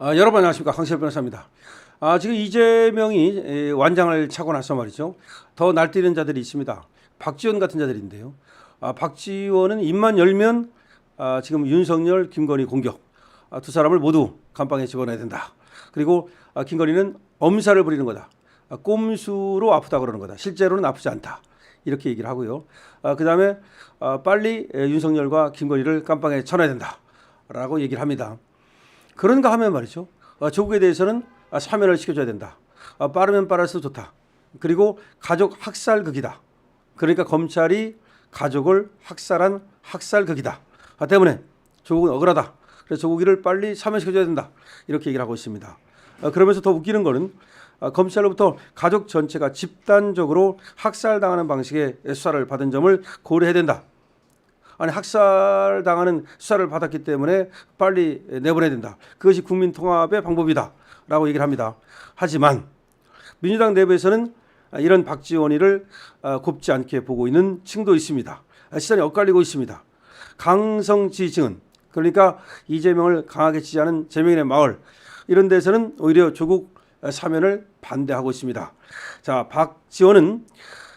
여러분 안녕하십니까, 강세열 변호사입니다. 지금 이재명이 완장을 차고 나서 말이죠, 더 날뛰는 자들이 있습니다. 박지원 같은 자들인데요. 박지원은 입만 열면 지금 윤석열, 김건희 공격, 두 사람을 모두 감방에 집어넣어야 된다. 그리고 김건희는 엄살을 부리는 거다. 꼼수로 아프다 그러는 거다. 실제로는 아프지 않다. 이렇게 얘기를 하고요. 그다음에 빨리 윤석열과 김건희를 감방에 쳐넣어야 된다라고 얘기를 합니다. 그런가 하면 말이죠, 조국에 대해서는 사면을 시켜줘야 된다. 빠르면 빠를수록 좋다. 그리고 가족 학살극이다. 그러니까 검찰이 가족을 학살한 학살극이다. 때문에 조국은 억울하다. 그래서 조국이를 빨리 사면시켜줘야 된다. 이렇게 얘기를 하고 있습니다. 그러면서 더 웃기는 거는 검찰로부터 가족 전체가 집단적으로 학살당하는 방식의 수사를 받은 점을 고려해야 된다. 아니, 학살당하는 수사를 받았기 때문에 빨리 내보내야 된다. 그것이 국민통합의 방법이다라고 얘기를 합니다. 하지만 민주당 내부에서는 이런 박지원이를 곱지 않게 보고 있는 층도 있습니다. 시선이 엇갈리고 있습니다. 강성 지지층은, 그러니까 이재명을 강하게 지지하는 재명인의 마을, 이런 데서는 오히려 조국 사면을 반대하고 있습니다. 자, 박지원은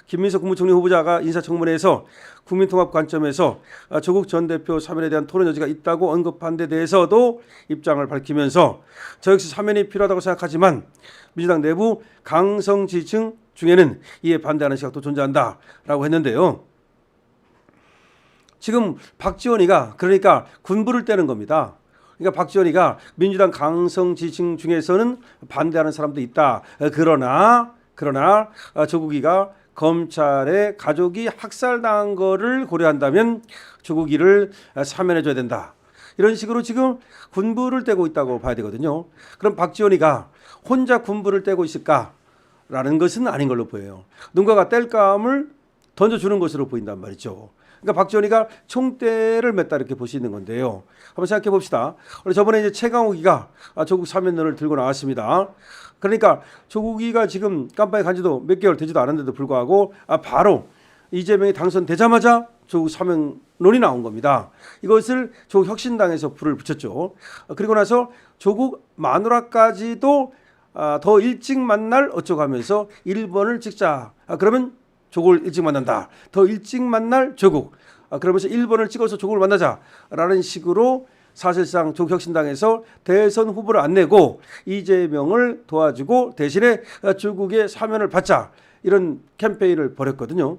김민석 국무총리 후보자가 인사청문회에서 국민통합 관점에서 조국 전 대표 사면에 대한 토론 여지가 있다고 언급한 데 대해서도 입장을 밝히면서 저 역시 사면이 필요하다고 생각하지만 민주당 내부 강성 지지층 중에는 이에 반대하는 시각도 존재한다라고 했는데요. 지금 박지원이가 그러니까 군부를 떼는 겁니다. 그러니까 박지원이가 민주당 강성 지지층 중에서는 반대하는 사람도 있다. 그러나 조국이가 검찰의 가족이 학살당한 거를 고려한다면 조국이를 사면해줘야 된다. 이런 식으로 지금 군부를 떼고 있다고 봐야 되거든요. 그럼 박지원이가 혼자 군부를 떼고 있을까라는 것은 아닌 걸로 보여요. 누군가가 뗄감을 던져주는 것으로 보인단 말이죠. 그러니까 박지원이가 총대를 맸다 이렇게 볼 수 있는 건데요. 한번 생각해 봅시다. 저번에 이제 최강욱이가 조국 사면론을 들고 나왔습니다. 그러니까 조국이가 지금 깜빵에 간 지도 몇 개월 되지도 않았는데도 불구하고 바로 이재명이 당선되자마자 조국 사면론이 나온 겁니다. 이것을 조국 혁신당에서 불을 붙였죠. 그리고 나서 조국 마누라까지도 더 일찍 만날 어쩌고 하면서 1번을 찍자. 그러면 조국을 일찍 만난다. 더 일찍 만날 조국. 그러면서 1번을 찍어서 조국을 만나자라는 식으로 사실상 조국 혁신당에서 대선 후보를 안 내고 이재명을 도와주고 대신에 조국의 사면을 받자, 이런 캠페인을 벌였거든요.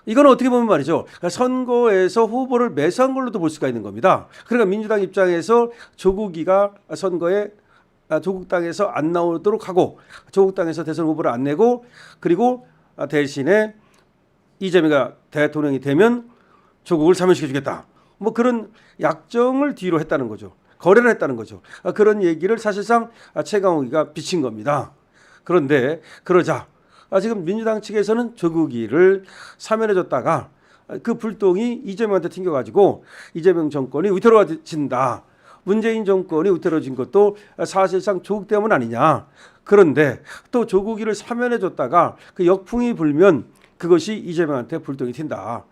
이건 어떻게 보면 말이죠, 선거에서 후보를 매수한 걸로도 볼 수가 있는 겁니다. 그러니까 민주당 입장에서 조국이가 선거에 조국 땅에서 안 나오도록 하고 조국 땅에서 대선 후보를 안 내고 그리고 대신에 이재명이 대통령이 되면 조국을 사면시켜주겠다. 뭐 그런 약정을 뒤로 했다는 거죠. 거래를 했다는 거죠. 그런 얘기를 사실상 최강욱이가 비친 겁니다. 그런데 그러자 지금 민주당 측에서는 조국이를 사면해줬다가 그 불똥이 이재명한테 튕겨가지고 이재명 정권이 위태로워진다. 문재인 정권이 위태로워진 것도 사실상 조국 때문 아니냐. 그런데 또 조국이를 사면해줬다가 그 역풍이 불면 그것이 이재명한테 불똥이 튄다.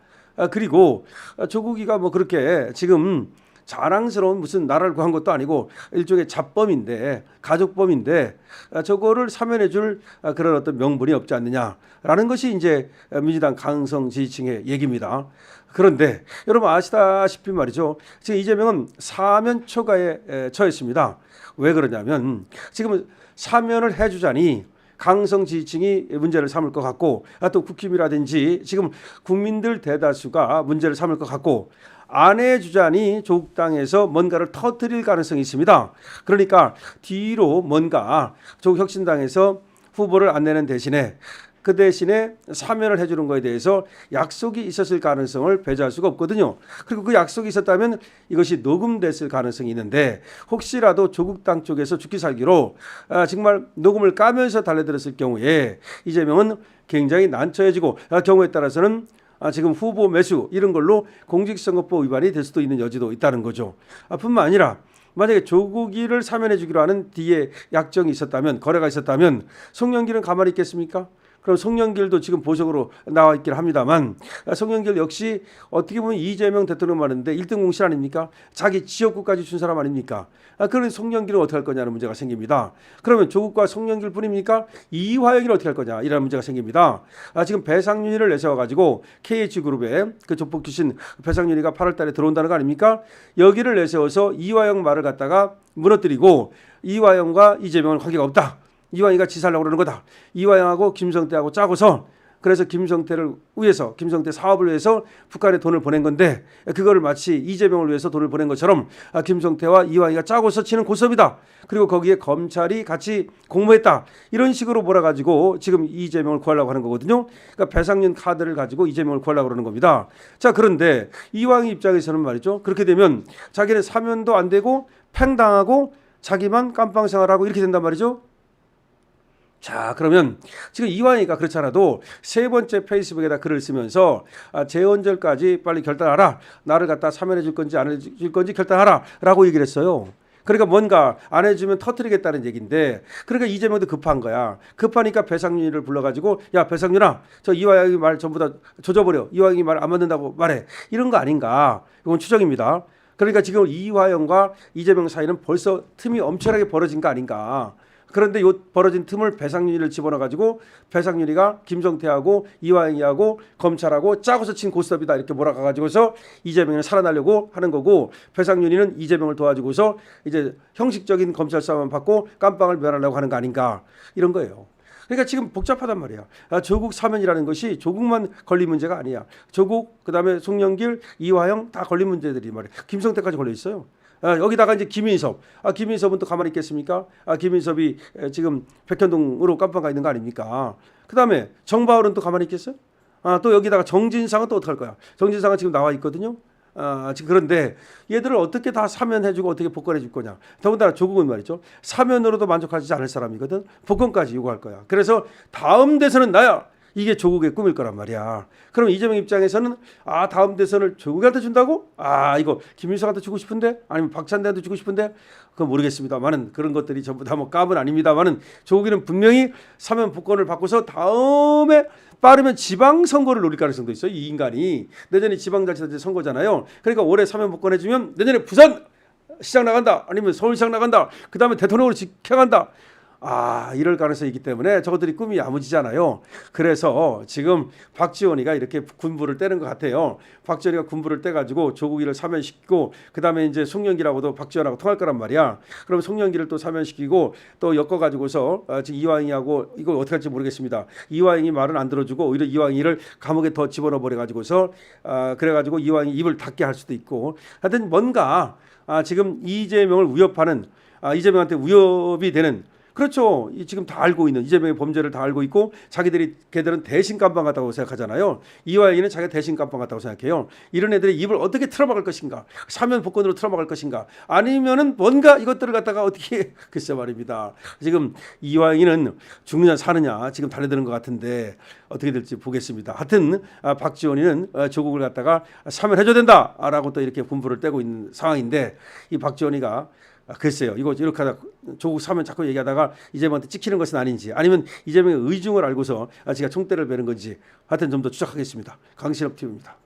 그리고 조국이가 뭐 그렇게 지금 자랑스러운 무슨 나라를 구한 것도 아니고 일종의 잡범인데, 가족범인데 저거를 사면해줄 그런 어떤 명분이 없지 않느냐라는 것이 이제 민주당 강성 지지층의 얘기입니다. 그런데 여러분 아시다시피 말이죠, 지금 이재명은 사면 초과에 처했습니다. 왜 그러냐면 지금 사면을 해주자니 강성 지지층이 문제를 삼을 것 같고 또 국힘이라든지 지금 국민들 대다수가 문제를 삼을 것 같고 안 해주자니 조국 땅에서 뭔가를 터뜨릴 가능성이 있습니다. 그러니까 뒤로 뭔가 조국 혁신당에서 후보를 안 내는 대신에 그 대신에 사면을 해주는 것에 대해서 약속이 있었을 가능성을 배제할 수가 없거든요. 그리고 그 약속이 있었다면 이것이 녹음됐을 가능성이 있는데 혹시라도 조국 땅 쪽에서 죽기 살기로 정말 녹음을 까면서 달려들었을 경우에 이재명은 굉장히 난처해지고 경우에 따라서는 지금 후보 매수 이런 걸로 공직선거법 위반이 될 수도 있는 여지도 있다는 거죠. 뿐만 아니라 만약에 조국이를 사면해 주기로 하는 뒤에 약정이 있었다면, 거래가 있었다면 송영길은 가만히 있겠습니까? 그럼 송영길도 지금 보석으로 나와 있긴 합니다만 송영길 역시 어떻게 보면 이재명 대통령 말인데 1등 공신 아닙니까? 자기 지역구까지 준 사람 아닙니까? 그런 송영길은 어떻게 할 거냐는 문제가 생깁니다. 그러면 조국과 송영길 뿐입니까? 이화영이는 어떻게 할 거냐 이라는 문제가 생깁니다. 지금 배상윤을 내세워가지고 KH그룹에 그 조폭 출신 배상윤이가 8월 달에 들어온다는 거 아닙니까? 여기를 내세워서 이화영 말을 갖다가 무너뜨리고 이화영과 이재명은 관계가 없다. 이화영이가 지사하려고 그러는 거다. 이화영하고 김성태하고 짜고서 그래서 김성태를 위해서 김성태 사업을 위해서 북한에 돈을 보낸 건데 그거를 마치 이재명을 위해서 돈을 보낸 것처럼 김성태와 이화영이가 짜고서 치는 고스톱이다. 그리고 거기에 검찰이 같이 공모했다. 이런 식으로 몰아가지고 지금 이재명을 구하려고 하는 거거든요. 그러니까 배상윤 카드를 가지고 이재명을 구하려고 그러는 겁니다. 자, 그런데 이화영 입장에서는 말이죠. 그렇게 되면 자기는 사면도 안 되고 팽당하고 자기만 깜빵 생활하고 이렇게 된단 말이죠. 자, 그러면 지금 이화영이가 그렇잖아도 세 번째 페이스북에다 글을 쓰면서 재헌절까지 빨리 결단하라. 나를 갖다 사면해 줄 건지 안 해줄 건지 결단하라 라고 얘기를 했어요. 그러니까 뭔가 안 해주면 터뜨리겠다는 얘기인데 그러니까 이재명도 급한 거야. 급하니까 배상윤을 불러가지고 야 배상윤아 저 이화영이 말 전부 다 조져버려. 이화영이 말 안 맞는다고 말해. 이런 거 아닌가. 이건 추정입니다. 그러니까 지금 이화영과 이재명 사이는 벌써 틈이 엄청나게 벌어진 거 아닌가. 그런데 요 벌어진 틈을 배상윤이를 집어넣어가지고 배상윤이가 김성태하고 이화영이하고 검찰하고 짜고서 친 고스톱이다 이렇게 몰아가가지고서 이재명을 살아나려고 하는 거고 배상윤이는 이재명을 도와주고서 이제 형식적인 검찰 싸움만 받고 깜빵을 면하려고 하는 거 아닌가 이런 거예요. 그러니까 지금 복잡하단 말이야. 조국 사면이라는 것이 조국만 걸린 문제가 아니야. 조국 그다음에 송영길, 이화영 다 걸린 문제들이 말이야. 김성태까지 걸려 있어요. 여기다가 이제 김인섭. 김인섭은 또 가만히 있겠습니까? 김인섭이 지금 백현동으로 깜빵 가 있는 거 아닙니까? 그다음에 정바울은 또 가만히 있겠어요? 또 여기다가 정진상은 또 어떡할 거야? 정진상은 지금 나와 있거든요. 지금 그런데 얘들을 어떻게 다 사면해주고 어떻게 복권해줄 거냐. 더군다나 조국은 말이죠. 사면으로도 만족하지 않을 사람이거든. 복권까지 요구할 거야. 그래서 다음 대선은 나야. 이게 조국의 꿈일 거란 말이야. 그럼 이재명 입장에서는 다음 대선을 조국한테 준다고? 이거 김일성한테 주고 싶은데? 아니면 박찬대한테 주고 싶은데? 그건 모르겠습니다만은 그런 것들이 전부 다 뭐 깜은 아닙니다만은 조국이는 분명히 사면 복권을 받고서 다음에 빠르면 지방선거를 노릴 가능성도 있어요. 이 인간이. 내년에 지방자치단체 선거잖아요. 그러니까 올해 사면 복권 해주면 내년에 부산 시장 나간다. 아니면 서울시장 나간다. 그 다음에 대통령으로 직행한다. 이럴 가능성이 있기 때문에 저것들이 꿈이 야무지잖아요. 그래서 지금 박지원이가 이렇게 군부를 떼는 것 같아요. 박지원이가 군부를 떼가지고 조국이를 사면시키고 그 다음에 이제 송영길하고도 박지원하고 통할 거란 말이야. 그럼 송영길을 또 사면시키고 또 엮어가지고서 지금 이화영이하고 이거 어떻게 할지 모르겠습니다. 이화영이 말은 안 들어주고 오히려 이화영이를 감옥에 더 집어넣어 버려가지고서 그래가지고 이화영이 입을 닫게 할 수도 있고 하여튼 뭔가 지금 이재명을 위협하는 이재명한테 위협이 되는 그렇죠. 지금 다 알고 있는 이재명의 범죄를 다 알고 있고 걔들은 대신 깜빵 같다고 생각하잖아요. 이화영이는 자기가 대신 깜빵 같다고 생각해요. 이런 애들이 입을 어떻게 틀어막을 것인가? 사면 복권으로 틀어막을 것인가? 아니면은 뭔가 이것들을 갖다가 어떻게 글쎄 말입니다. 지금 이화영이는 죽느냐 사느냐 지금 달려드는 것 같은데 어떻게 될지 보겠습니다. 하여튼 박지원이는 조국을 갖다가 사면해줘야 된다라고 또 이렇게 군부를 떼고 있는 상황인데 이 박지원이가 글쎄요. 이거 이렇게 하다 조국 사면 자꾸 얘기하다가 이재명한테 찍히는 것은 아닌지 아니면 이재명의 의중을 알고서 제가 총대를 베는 건지 하여튼 좀 더 추적하겠습니다. 강신업 TV입니다.